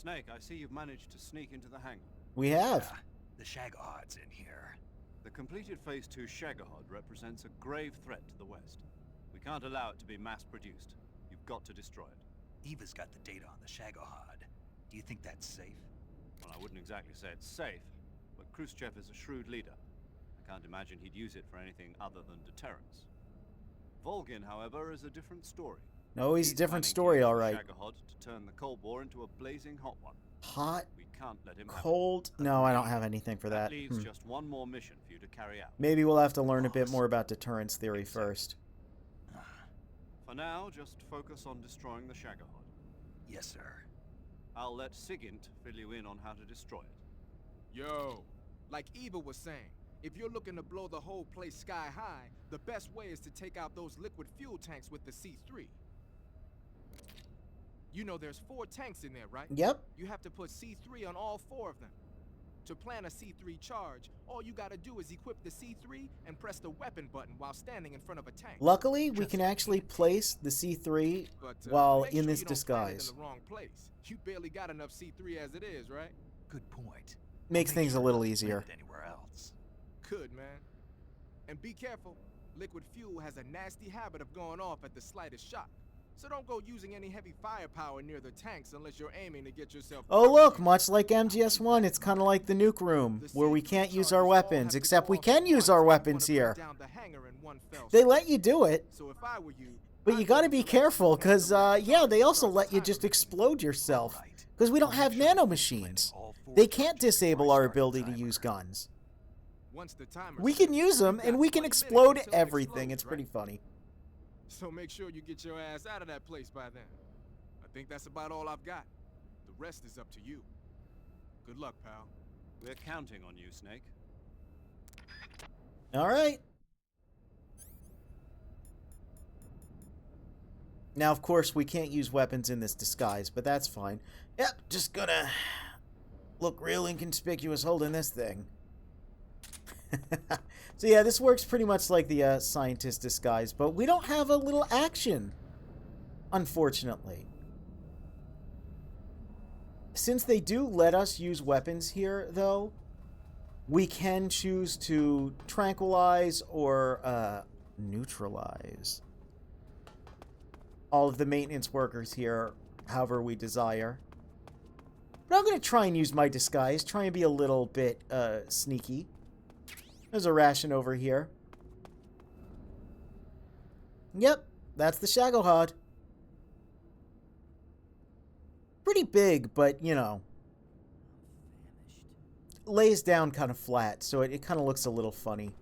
Snake, I see you've managed to sneak into the hangar. We have. The Shagohod's in here. The completed Phase 2 Shagohod represents a grave threat to the West. We can't allow it to be mass-produced. You've got to destroy it. Eva's got the data on the Shagohod. Do you think that's safe? Well, I wouldn't exactly say it's safe, but Khrushchev is a shrewd leader. I can't imagine he'd use it for anything other than deterrence. Volgin, however, is a different story. No, he's a different story, all right. Shagohod to turn the Cold War into a blazing hot one. Hot, We can't let him cold. No, I don't have anything for that. That leaves just one more mission for you to carry out. Maybe we'll have to learn a bit more about deterrence theory first. For now, just focus on destroying the Shagohod. Yes, sir. I'll let Sigint fill you in on how to destroy it. Yo, like Eva was saying, if you're looking to blow the whole place sky high, the best way is to take out those liquid fuel tanks with the C3. You know there's 4 tanks in there, right? Yep. You have to put C3 on all 4 of them. To plan a C3 charge, all you gotta do is equip the C3 and press the weapon button while standing in front of a tank. Luckily, we can actually place the C3 But, while make in sure this you don't plant it disguise. in the wrong place. You barely got enough C3 as it is, right? Good point. Makes Make things a sure little not to easier. plant it anywhere else. Good, man. And be careful. Liquid fuel has a nasty habit of going off at the slightest shock. So don't go using any heavy firepower near the tanks unless you're aiming to get yourself... Oh look, much like MGS1, it's kind of like the nuke room, where we can't use our weapons, except we can use our weapons here. They let you do it, So if I were you, but you gotta be careful, because, yeah, they also let you just explode yourself, because we don't have nanomachines. They can't disable our ability to use guns. once the timer We can use them, and we can explode everything. It's pretty funny. So make sure you get your ass out of that place by then. I think that's about all I've got. The rest is up to you. Good luck, pal. We're counting on you, Snake. All right. Now, of course, we can't use weapons in this disguise, but that's fine. Yep, just gonna look real inconspicuous holding this thing. So yeah, this works pretty much like the scientist disguise, but we don't have a little action, unfortunately. Since they do let us use weapons here, though, we can choose to tranquilize or neutralize all of the maintenance workers here, however we desire. But I'm going to try and use my disguise, try and be a little bit sneaky. There's a ration over here. Yep, that's the Shagohod. Pretty big, but, you know, lays down kind of flat, so it kind of looks a little funny.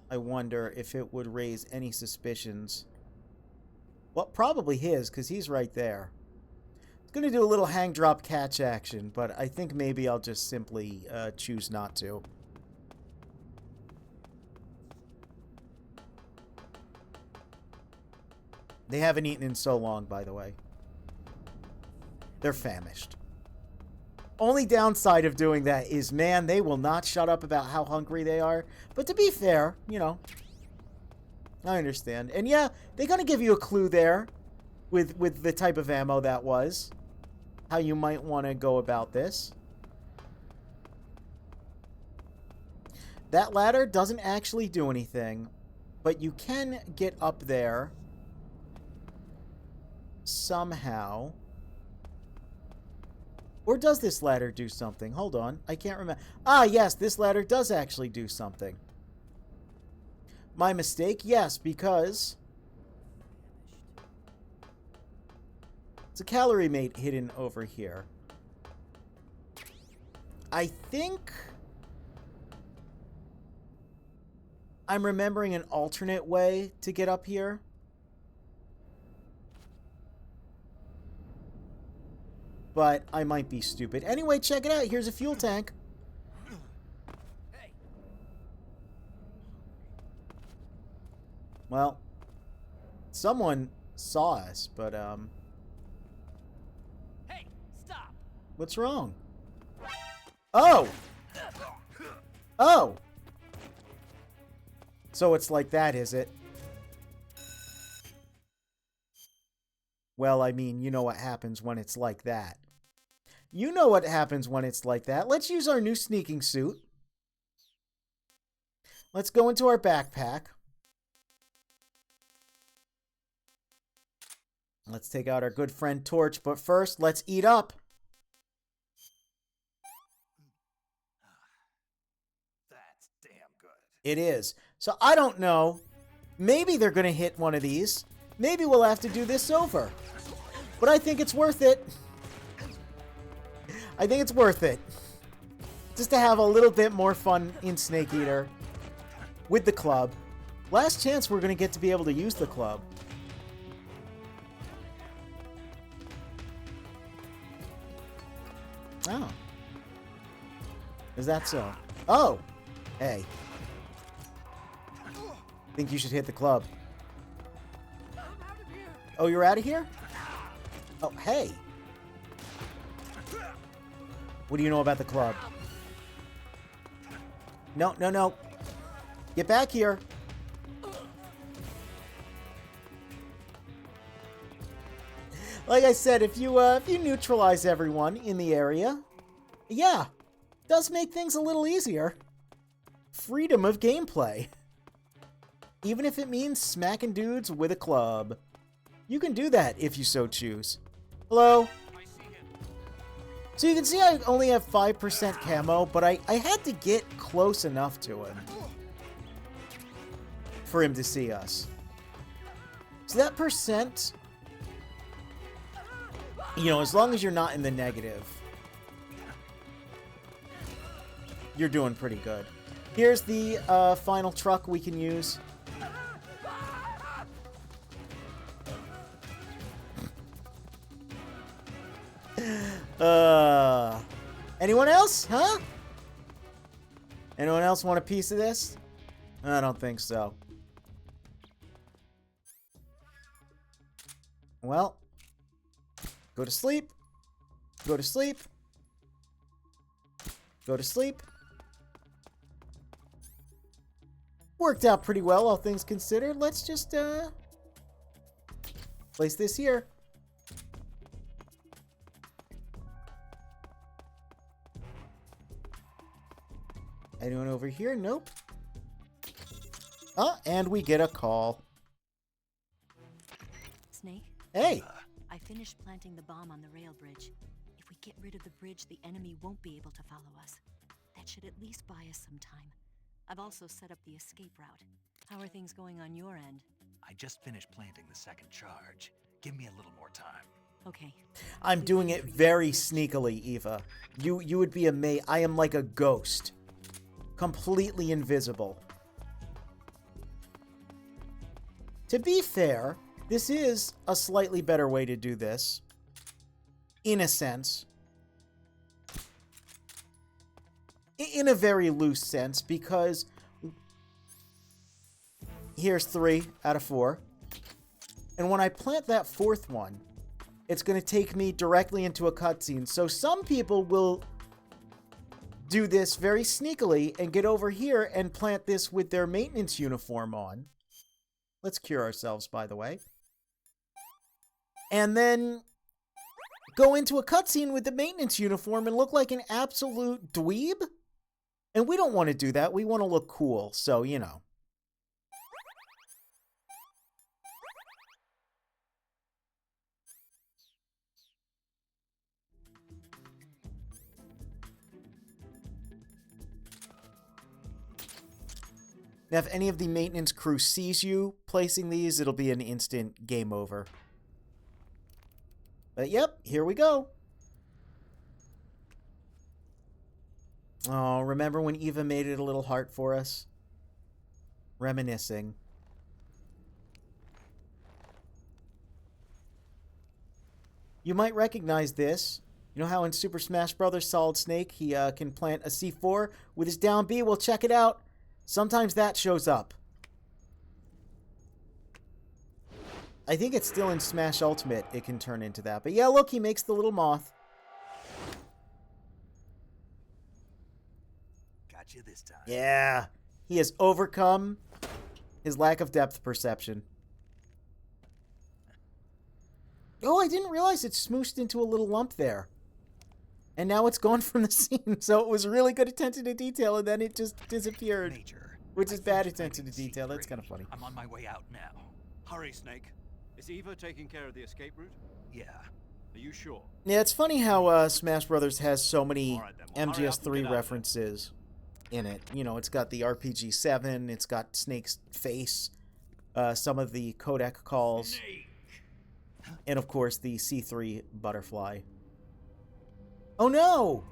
I wonder if it would raise any suspicions. Well, probably his, because he's right there. Going to do a little hang drop catch action, but I think maybe I'll just simply choose not to. They haven't eaten in so long, by the way. They're famished. Only downside of doing that is, man, they will not shut up about how hungry they are. But to be fair, you know, I understand. And yeah, they're going to give you a clue there with the type of ammo that was. How you might want to go about this. That ladder doesn't actually do anything, but you can get up there somehow. Or does this ladder do something? Hold on, I can't remember. Ah, yes, this ladder does actually do something. My mistake? Yes, because it's a calorie mate hidden over here. I think I'm remembering an alternate way to get up here. But I might be stupid. Anyway, check it out. Here's a fuel tank. Well, someone saw us, but, Hey, stop! what's wrong? Oh! Oh! So it's like that, is it? Well, I mean, you know what happens when it's like that. You know what happens when it's like that. Let's use our new sneaking suit. Let's go into our backpack. Let's take out our good friend Torch, but first, let's eat up. That's damn good. It is. So I don't know. Maybe they're going to hit one of these. Maybe we'll have to do this over. But I think it's worth it. I think it's worth it. Just to have a little bit more fun in Snake Eater with the club. Last chance we're going to get to be able to use the club. Oh. Is that so? Oh! Hey. Think you should hit the club. Oh, you're out of here? Oh, hey. What do you know about the club? No, no, no. Get back here. Like I said, if you neutralize everyone in the area, yeah, does make things a little easier. Freedom of gameplay. Even if it means smacking dudes with a club. You can do that if you so choose. Hello? So you can see I only have 5% camo, but I had to get close enough to him for him to see us. So that percent, you know, as long as you're not in the negative, you're doing pretty good. Here's the final truck we can use. Anyone else? Huh? Anyone else want a piece of this? I don't think so. Well, go to sleep. Go to sleep. Go to sleep. Worked out pretty well, all things considered. Let's just place this here. Anyone over here? Nope. Oh, and we get a call. Snake? Hey! I finished planting the bomb on the rail bridge. If we get rid of the bridge, the enemy won't be able to follow us. That should at least buy us some time. I've also set up the escape route. How are things going on your end? I just finished planting the second charge. Give me a little more time. Okay. I'm doing it very sneakily, Eva. You would be amazed. I am like a ghost. Completely invisible. To be fair, this is a slightly better way to do this. In a sense. In a very loose sense, because here's 3 out of 4. And when I plant that 4th one, it's going to take me directly into a cutscene. So some people will do this very sneakily and get over here and plant this with their maintenance uniform on. Let's cure ourselves, by the way. And then go into a cutscene with the maintenance uniform and look like an absolute dweeb. And we don't want to do that. We want to look cool. So, you know. Now, if any of the maintenance crew sees you placing these, it'll be an instant game over. But yep, here we go. Oh, remember when Eva made it a little heart for us? Reminiscing. You might recognize this. You know how in Super Smash Bros. Solid Snake, he can plant a C4 with his down B? Well, check it out. Sometimes that shows up. I think it's still in Smash Ultimate it can turn into that. But yeah, look, he makes the little moth. Got you this time. Yeah. He has overcome his lack of depth perception. Oh, I didn't realize it smooshed into a little lump there. And now it's gone from the scene, so it was really good attention to detail, and then it just disappeared. Major, Which is I bad finished attention to planting the detail. seed That's kind of bridge. funny. I'm on my way out now. Hurry, Snake. Is Eva taking care of the escape route? Yeah. Are you sure? Yeah, it's funny how Smash Brothers has so many All right, then. Well, hurry up and MGS3 get out of there. references in it. You know, it's got the RPG-7, it's got Snake's face, some of the codec calls, and of course the C3 butterfly. Oh no!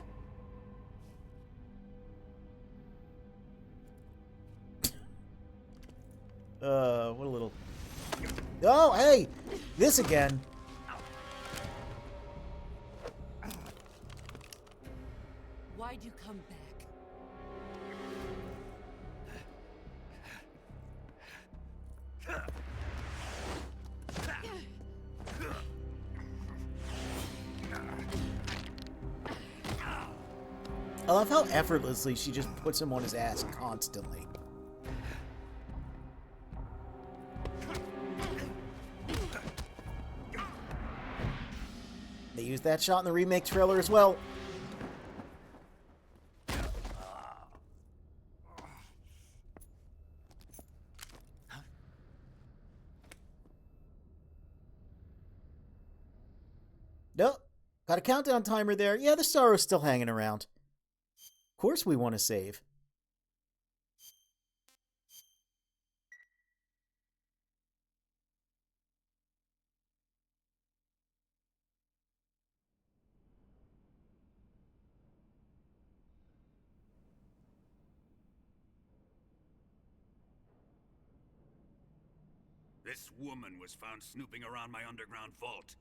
What a little... Oh, hey! This again! Why'd you come back? I love how effortlessly she just puts him on his ass constantly. They used that shot in the remake trailer as well. Nope. Got a countdown timer there. Yeah, the Sorrow's still hanging around. Of course we want to save. This woman was found snooping around my underground vault.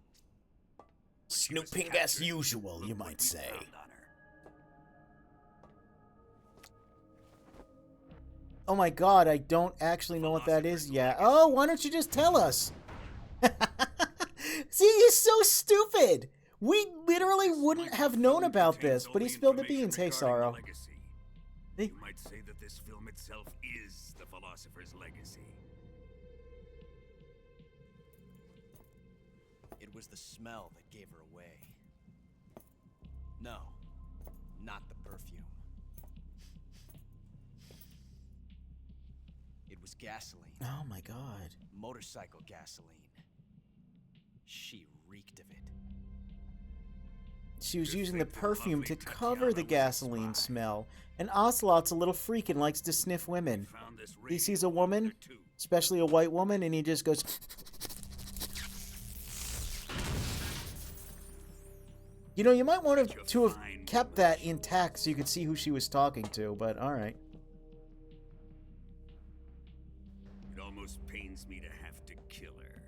Snooping as usual, you might say. Found on her. Oh my god, I don't actually know what that is yet. Oh, why don't you just tell us? See, he's so stupid! We literally wouldn't have known about this, but he spilled the beans. Hey, Sorrow. Hey. You might say that this film itself is the Philosopher's Legacy. It was the smell that gave her away. No, not the perfume. It was gasoline. Oh my god. Motorcycle gasoline. She reeked of it. She was Your using the faithful, perfume to lovely cover Tatiana the was a gasoline spy. smell. And Ocelot's a little freak and likes to sniff women. Found this He sees radio a woman, there, too. especially a white woman, and he just goes... You know, you might want to have kept that intact so you could see who she was talking to, but alright. It almost pains me to have to kill her.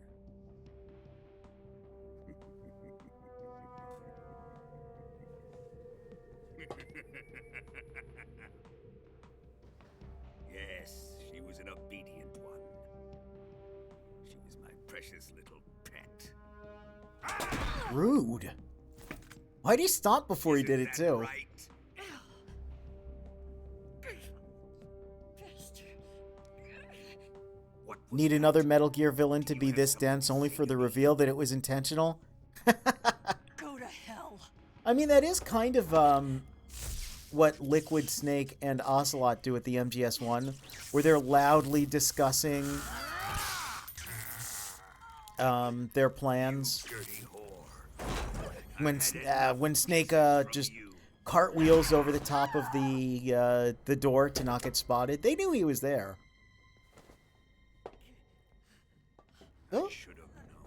Yes, she was an obedient one. She was my precious little pet. Rude. Why'd he stop before he Isn't did it, that too? right? What was Need that? another Metal Gear villain to be this dense only for the reveal that it was intentional? Go to hell. I mean, that is kind of what Liquid Snake and Ocelot do at the MGS1, where they're loudly discussing their plans. Dirty whore. When Snake just cartwheels over the top of the door to not get spotted, they knew he was there. Oh, Should have known.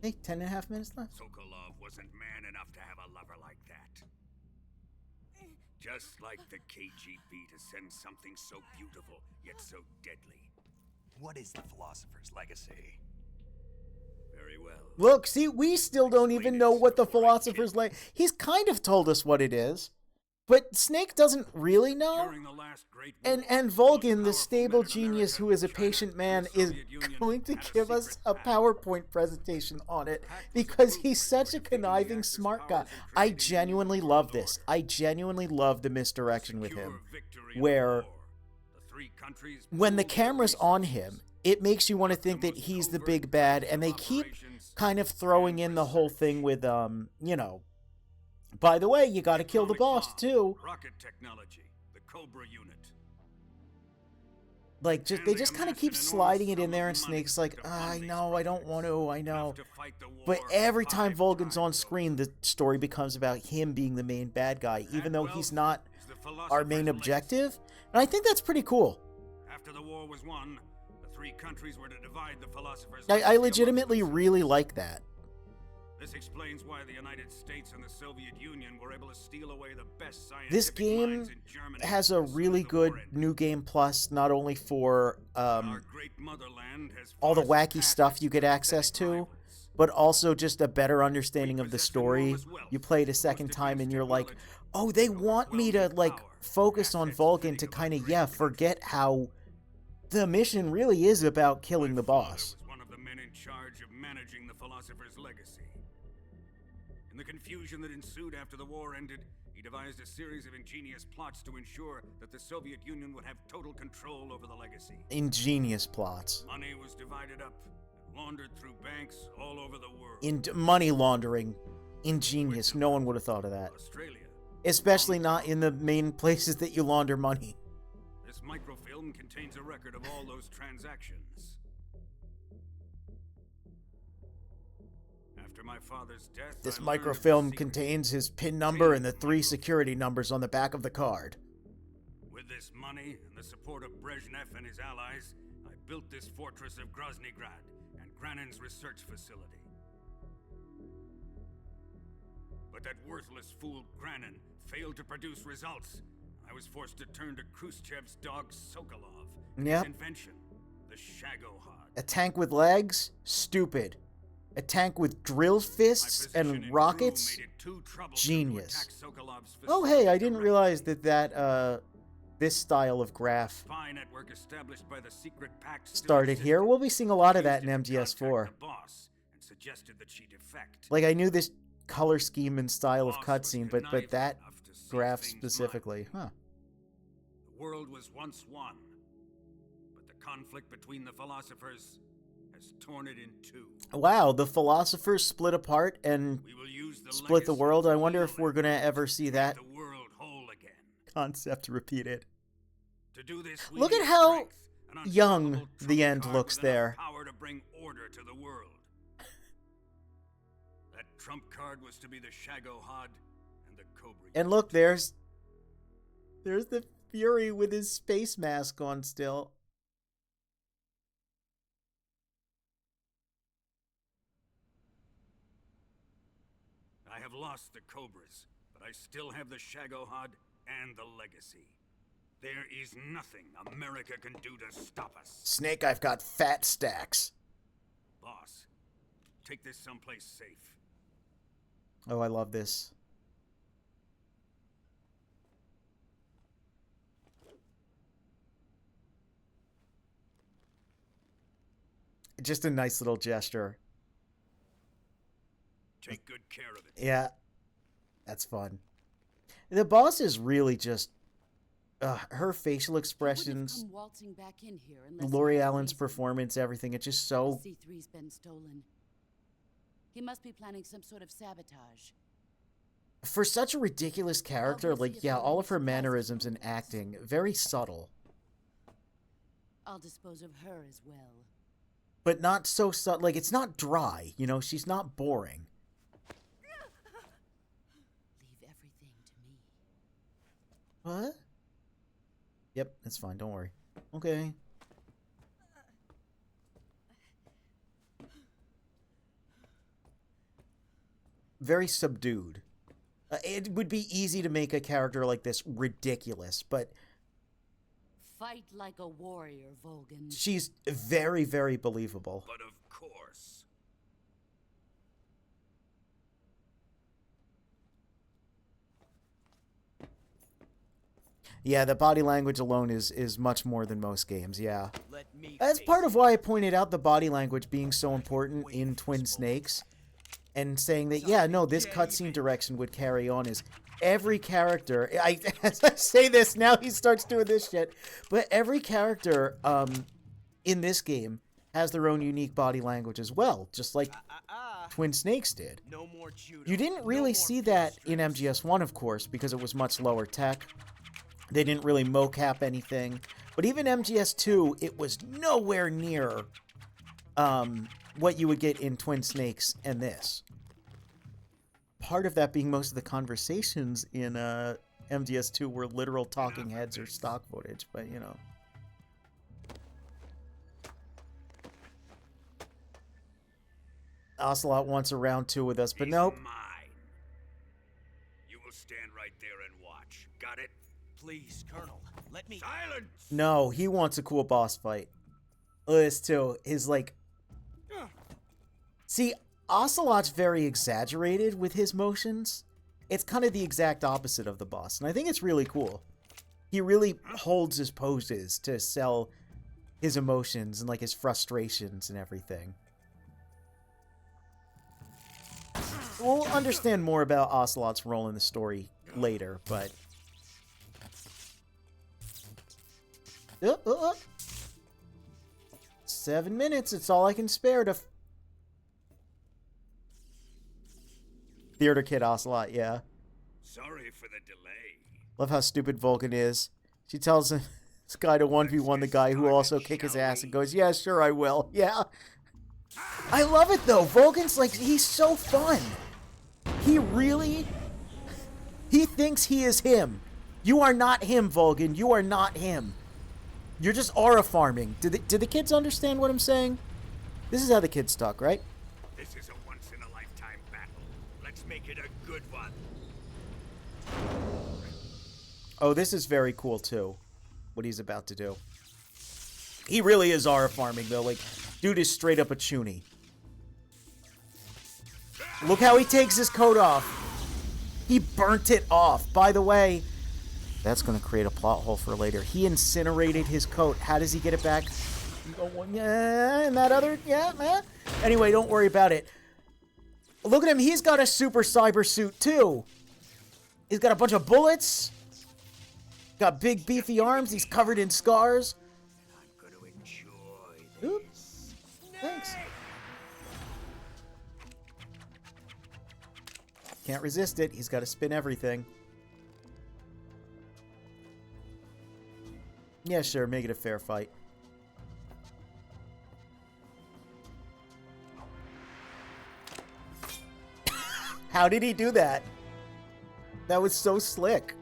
hey, 10.5 minutes left. Sokolov wasn't man enough to have a lover like that. Just like the KGB to send something so beautiful, yet so deadly. What is the Philosopher's Legacy? Very well. Look, see, we still don't even know what the Philosopher's like. He's kind of told us what it is, but Snake doesn't really know. During the last Great War, And the Volgin, the most stable powerful men in genius America, who is a China, patient man, and the is Soviet Union going to had a give us secret a pact. PowerPoint presentation on it because he's such a conniving, smart guy. I genuinely love this. I genuinely love the misdirection with him. Secure victory in Where war. The three countries when the pooled their camera's on resources. him, it makes you want to think that he's the big bad, and they keep kind of throwing in the whole thing with, you know, by the way, you gotta kill the boss, Atomic bomb, too. Rocket technology, the Cobra unit. Like, just And they they just kind of amassed keep an enormous sliding it in sum there, of and money Snake's like, to I fund these know, I don't want to, I know. Enough to fight the war But every time 5 Volgin's on times screen, over. the story becomes about him being the main bad guy, even That though wealth he's not is the our philosopher's main legacy. objective. And I think that's pretty cool. After the war was won, the 3 countries were to divide the philosopher's I legacy legitimately amongst really themselves. like that. This explains why the United States and the Soviet Union were able to steal away the best scientific This game minds in Germany has a as soon really as the good war ended. New Game Plus, not only for Our great motherland has all the far wacky surpassed stuff you its get access pathetic to, rivals. but also just a better understanding of the possess story. enormous wealth, You play it a most second time advanced and you're like, technology, oh, they want me to, overwhelming like, power, focus on assets Vulcan fitting to of kind our of, great yeah, country. forget how the mission really is about killing the My father boss. was one of the men in charge of managing the philosopher's legacy. In the confusion that ensued after the war ended, he devised a series of ingenious plots to ensure that the Soviet Union would have total control over the legacy. Ingenious plots. Money was divided up and laundered through banks all over the world. In money laundering. Ingenious. No one would have thought of that. Australia. Especially Hong not Kong. in the main places that you launder money. This microfilm contains a record of all those transactions. After my father's death, This I learned of the microfilm secret. contains his PIN number and the 3 security numbers on the back of the card. With this money and the support of Brezhnev and his allies, I built this fortress of Groznygrad and Granin's research facility. But that worthless fool Granin failed to produce results. I was forced to turn to Khrushchev's dog Sokolov and Yep. his invention, the Shagohod. A tank with legs? Stupid. A tank with drill My fists position and in rockets? Crew made it too troublesome Genius. to attack Sokolov's Oh, facility hey, I didn't directly. realize that this style of graph Spy network established by the secret pact still started here. existed. We'll be seeing a lot of Used that in it to MGS4. contact the boss and suggested that she defect. Like, I knew this color scheme and style of Boss was cutscene, but conniving that enough to see graph things specifically. my way. Huh. The world was once one, but the conflict between the philosophers has torn it in 2. Wow, the philosophers split apart and We will use the split the legacy world. I to wonder heal if we're it, gonna ever see make that the world whole again. concept repeated. To do this, we Look at need how strength, an young unstoppable the trump end card looks with enough there. Power to bring order to the world. That trump card was to be the Shagohod and the Cobra. And look, there's the Fury with his space mask on still. I have lost the Cobras, but I still have the Shagohod and the legacy. There is nothing America can do to stop us. Snake, I've got fat stacks. Boss, take this someplace safe. Oh, I love this. Just a nice little gesture. Take good care of it. Yeah, that's fun. The boss is really just her facial expressions, Come waltzing back in here unless Lori he has a Allen's reason. performance, everything. It's just so C3's been stolen. He must be planning some sort of sabotage. for such a ridiculous character. Like, yeah, all of her mannerisms and acting very subtle, I'll dispose of her as well. but not so subtle. Like, it's not dry. You know, she's not boring. Leave everything to me. What? Yep, it's fine. Don't worry. Okay. Very subdued. It would be easy to make a character like this ridiculous, but Fight like a warrior, Volgin. she's very, very believable. But of course. Yeah, the body language alone is much more than most games, yeah. Let me That's face part it. of why I pointed out the body language being so important in Twin Snakes, and saying that, yeah, no, this cutscene direction would carry on is every character, as I say this, now he starts doing this shit, but every character in this game has their own unique body language as well, just like Twin Snakes did. No more judo. You didn't No really more see field that in strips. MGS1, of course, because it was much lower tech. They didn't really mocap anything. But even MGS2, it was nowhere near what you would get in Twin Snakes and this. Part of that being most of the conversations in MGS2 were literal talking heads or stock footage, but you know. Ocelot wants a round 2 with us, but He's nope. mine. You will stand right there and watch. Got it? Please, Colonel, let me. Silence! No, he wants a cool boss fight. This too is like... See, Ocelot's very exaggerated with his motions. It's kind of the exact opposite of the boss, and I think it's really cool. He really holds his poses to sell his emotions and like his frustrations and everything. We'll understand more about Ocelot's role in the story later, but... 7 minutes, it's all I can spare to... Theater Kid Ocelot, yeah. Sorry for the delay. Love how stupid Vulcan is. She tells him, this guy to 1v1 the guy who also kick his ass and goes, yeah, sure I will. Yeah. I love it though. Vulcan's like, he's so fun. He really... He thinks he is him. You are not him, Vulcan. You are not him. You're just aura farming. Did the kids understand what I'm saying? This is how the kids talk, right? This is a once-in-a-lifetime battle. Let's make it a good one. Oh, this is very cool too. What he's about to do. He really is aura farming though. Like, dude is straight up a chuny. Look how he takes his coat off. He burnt it off. By the way, that's going to create a plot hole for later. He incinerated his coat. How does he get it back? Oh, yeah, and that other, yeah, man. Anyway, don't worry about it. Look at him. He's got a super cyber suit too. He's got a bunch of bullets. Got big beefy arms. He's covered in scars. I'm going to enjoy Oop. Thanks. Can't resist it. He's got to spin everything. Yeah, sure. Make it a fair fight. How did he do that? That was so slick.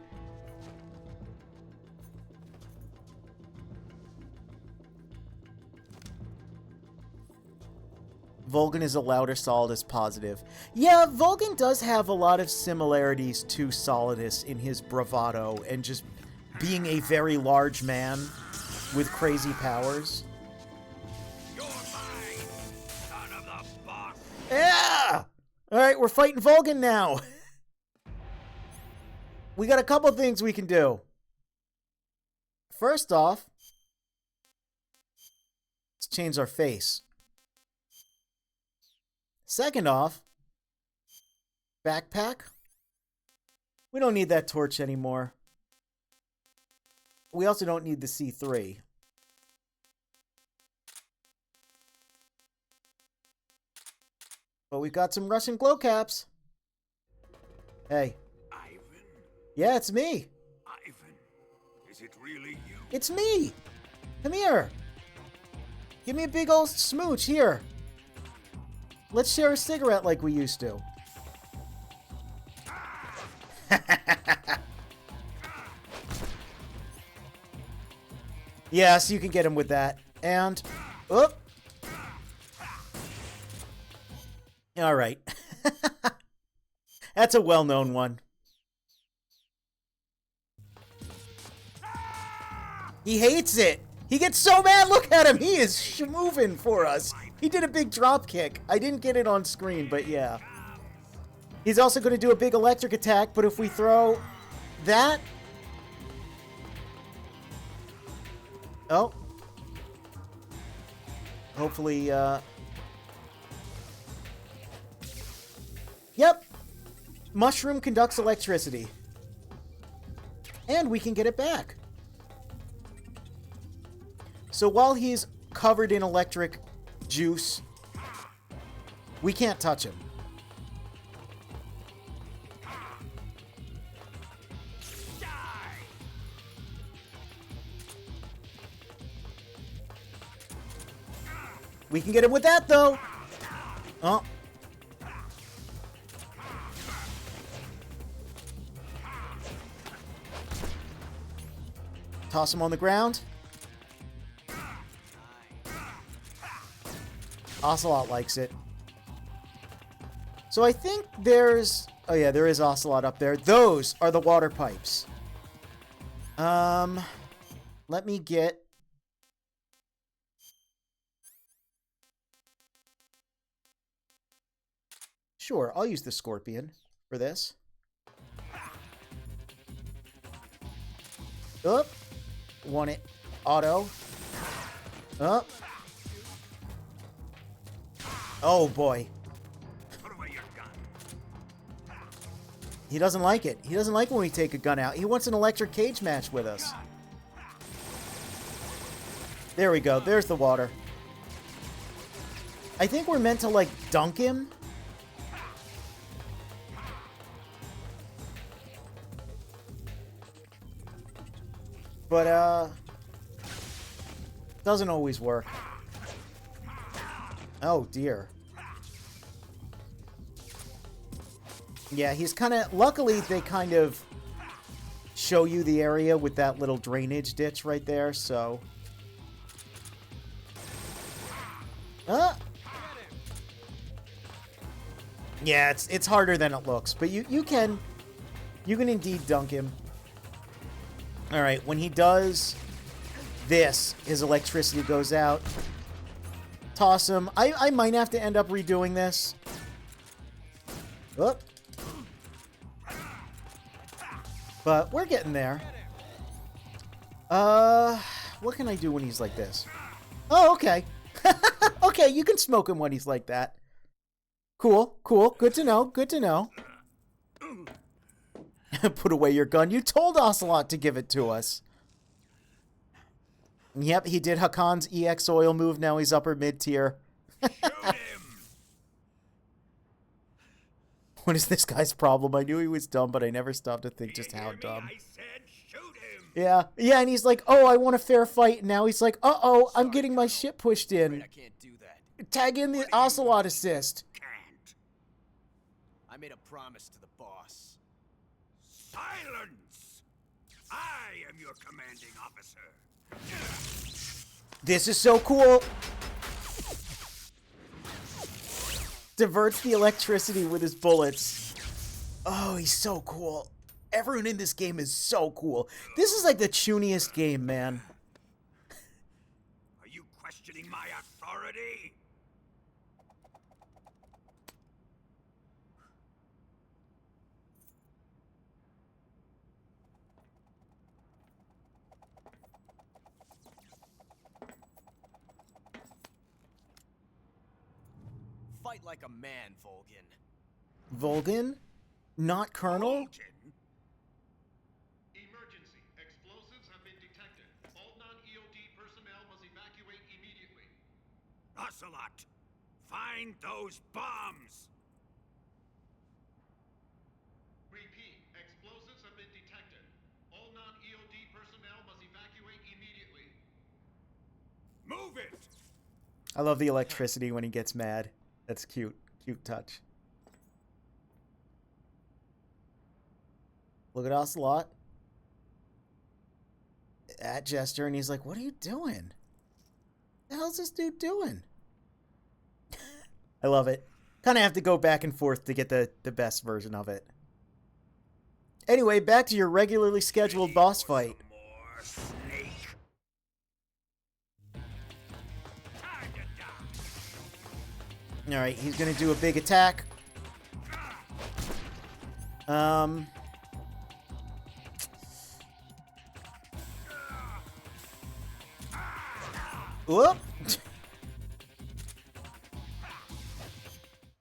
Vulcan is a louder Solidus positive. Yeah, Vulcan does have a lot of similarities to Solidus in his bravado and just being a very large man with crazy powers. You're mine, son of the boss. Yeah! Alright, we're fighting Vulcan now. We got a couple things we can do. First off, let's change our face. Second off, backpack. We don't need that torch anymore. We also don't need the C3. But we've got some Russian glow caps. Hey. Ivan? Yeah, it's me. Ivan? Is it really you? It's me. Come here. Give me a big old smooch here. Let's share a cigarette like we used to. Yes, you can get him with that. And, oh. All right. That's a well-known one. He hates it. He gets so mad. Look at him. He is schmoovin' for us. He did a big drop kick. I didn't get it on screen, but yeah. He's also going to do a big electric attack, but if we throw that... Oh. Hopefully, Yep. Mushroom conducts electricity. And we can get it back. So while he's covered in electric juice. We can't touch him. We can get him with that, though. Oh. Toss him on the ground. Ocelot likes it. So I think there's... Oh yeah, there is Ocelot up there. Those are the water pipes. Let me get... Sure, I'll use the Scorpion for this. Up. Want it. Auto. Up. Oh, boy. Put away your gun. He doesn't like it. He doesn't like when we take a gun out. He wants an electric cage match with us. There we go. There's the water. I think we're meant to, like, dunk him. But, doesn't always work. Oh, dear. Yeah, he's kind of... Luckily, they kind of show you the area with that little drainage ditch right there, so... Yeah, it's harder than it looks, but you can indeed dunk him. All right, when he does this, his electricity goes out. Toss him. I might have to end up redoing this. Oop. But we're getting there. What can I do when he's like this? Oh, okay. Okay, you can smoke him when he's like that. Cool, cool. Good to know, good to know. Put away your gun. You told Ocelot to give it to us. Yep, he did Hakan's EX oil move. Now he's upper mid-tier. What is this guy's problem? I knew he was dumb, but I never stopped to think just how dumb. I said shoot him. Yeah, yeah, and he's like, oh, I want a fair fight. And now he's like, uh-oh, I'm getting my shit pushed in. I can't do that. Tag in the Ocelot assist. Can't. I made a promise to the boss. Silence! I am your commanding officer. This is so cool. Diverts the electricity with his bullets. Oh, he's so cool. Everyone in this game is so cool. This is like the chuniest game, man. Are you questioning my authority? Fight like a man, Volgin. Volgin? Not Colonel? Vulcan? Emergency. Explosives have been detected. All non-EOD personnel must evacuate immediately. Ocelot, find those bombs! Repeat. Explosives have been detected. All non-EOD personnel must evacuate immediately. Move it! I love the electricity when he gets mad. That's cute. Cute touch. Look at Ocelot. At Jester, and he's like, what are you doing? The hell's this dude doing? I love it. Kind of have to go back and forth to get the best version of it. Anyway, back to your regularly scheduled boss fight. More snake. Time to die. Alright, he's gonna do a big attack. Whoop!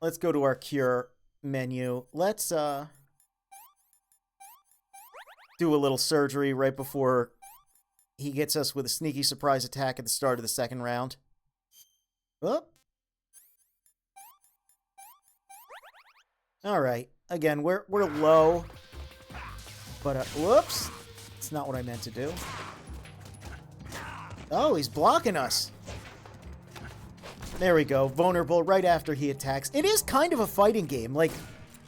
Let's go to our cure menu. Let's, do a little surgery right before he gets us with a sneaky surprise attack at the start of the second round. Whoop! All right. Again, we're low. But, whoops. It's not what I meant to do. Oh, he's blocking us. There we go. Vulnerable right after he attacks. It is kind of a fighting game. Like,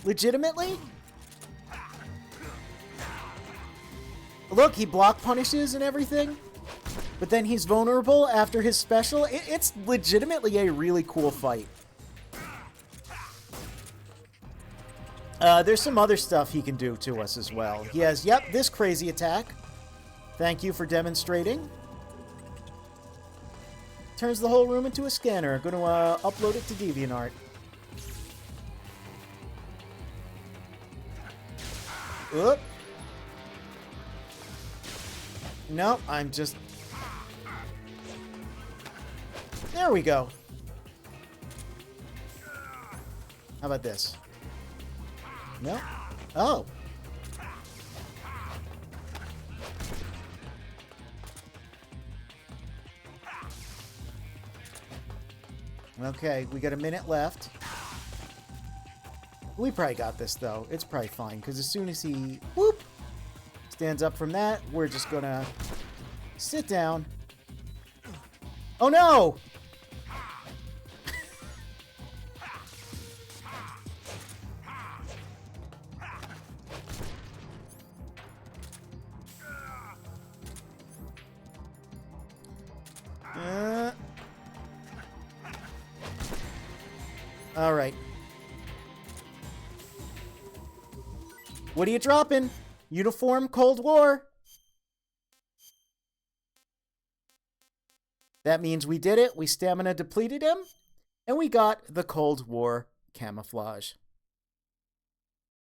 legitimately. Look, he block punishes and everything. But then he's vulnerable after his special. It's legitimately a really cool fight. There's some other stuff he can do to us as well. He has, yep, this crazy attack. Thank you for demonstrating. Turns the whole room into a scanner. Going to upload it to DeviantArt. Oop. No, I'm just... There we go. How about this? No? Oh. Okay, we got a minute left. We probably got this, though. It's probably fine, because as soon as he, whoop, stands up from that, we're just gonna sit down. Oh, no! All right. What are you dropping? Uniform Cold War. That means we did it. We stamina depleted him. And we got the Cold War camouflage.